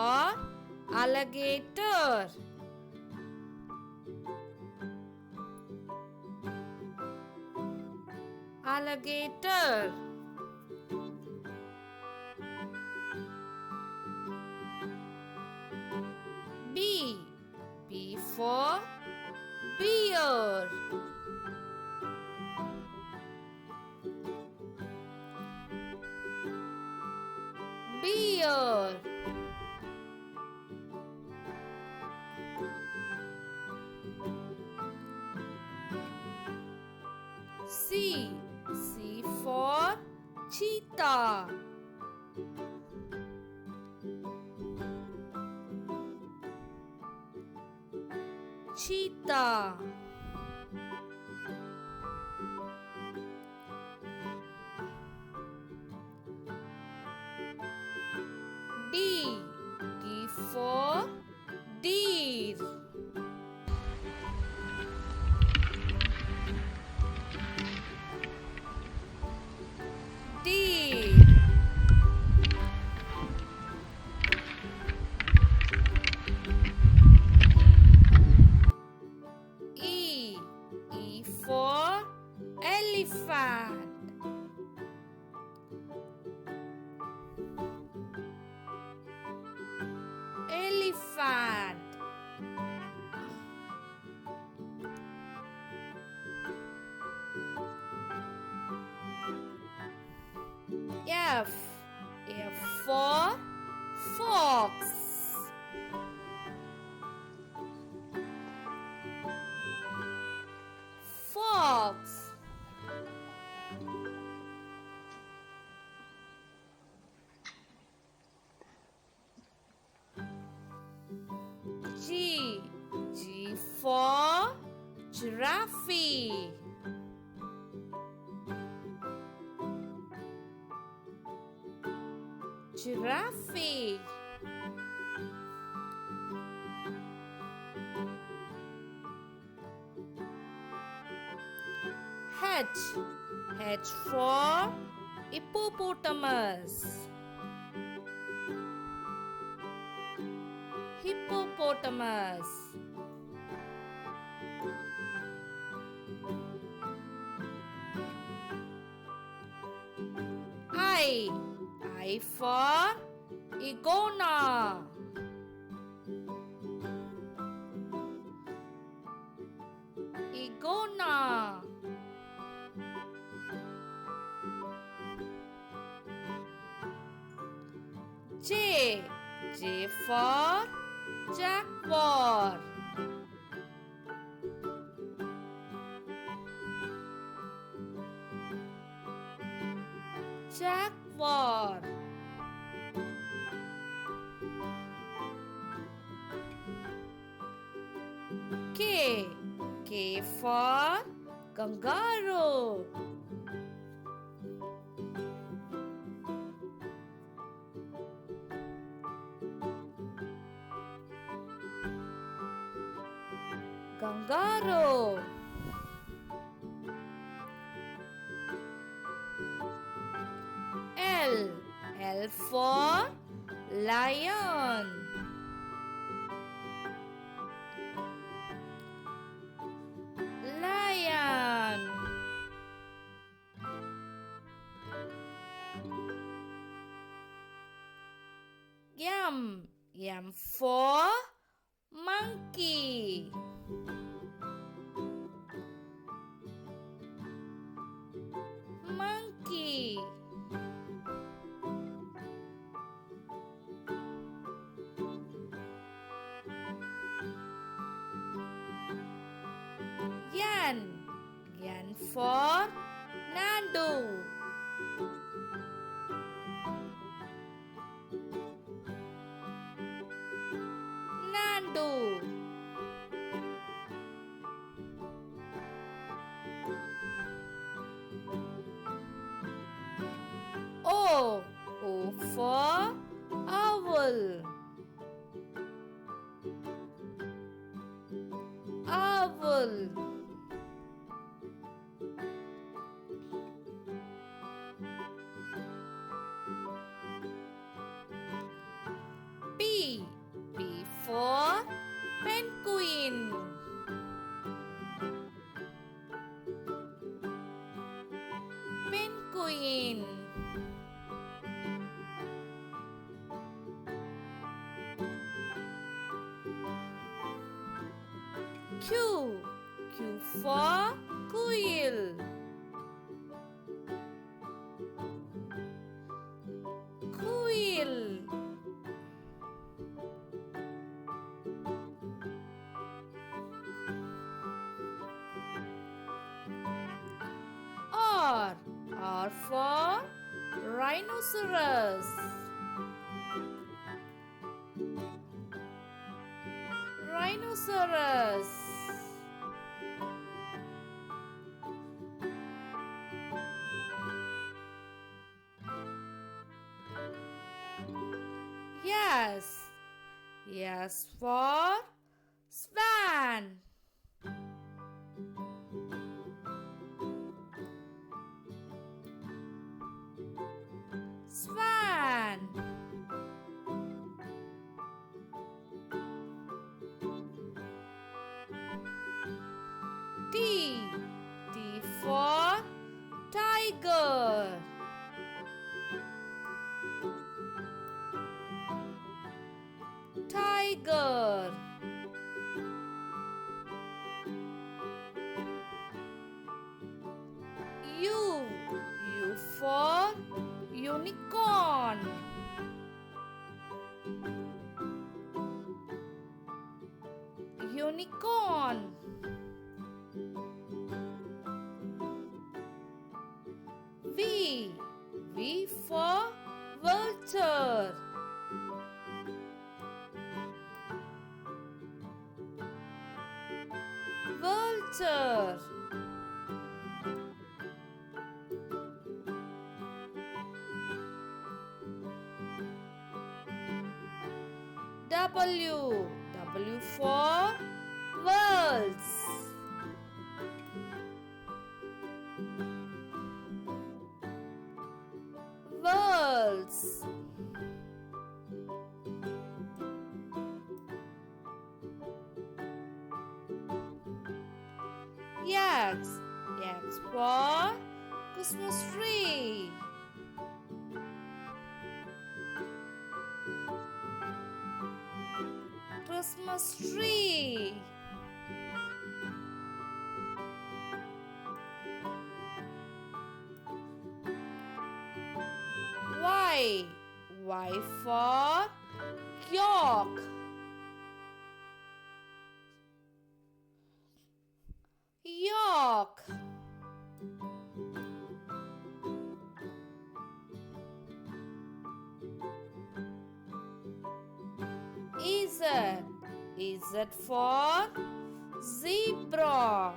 for alligator. Alligator. B. B for bear. Bear. C. C for cheetah. Cheetah. D. D for deer. Deer. E. E for elephant. Elephant. F. F for fox. Fox. G. G for giraffe. Giraffe. H. H for hippopotamus. Hippopotamus. I. I for iguana. Iguana. J. J for jaguar. Jaguar. K. K for kangaroo. Kangaroo. L. L for lion. Lion. M. M for monkey. Monkey. Yan. Yan for Nando. Nando. O. O for owl. Owl. P. P. P for penguin. Penguin. Q. Q for quail. Quail. R. R for rhinoceros. Rhinoceros. Yes. Yes for swan. Swan. T. T for tiger. Tiger. U. U for unicorn. Unicorn. V. V for vulture. Vulture. W. W for worlds. Worlds. X. X for Christmas tree. Christmas tree. Y. Y for York. York. Z. Z for zebra.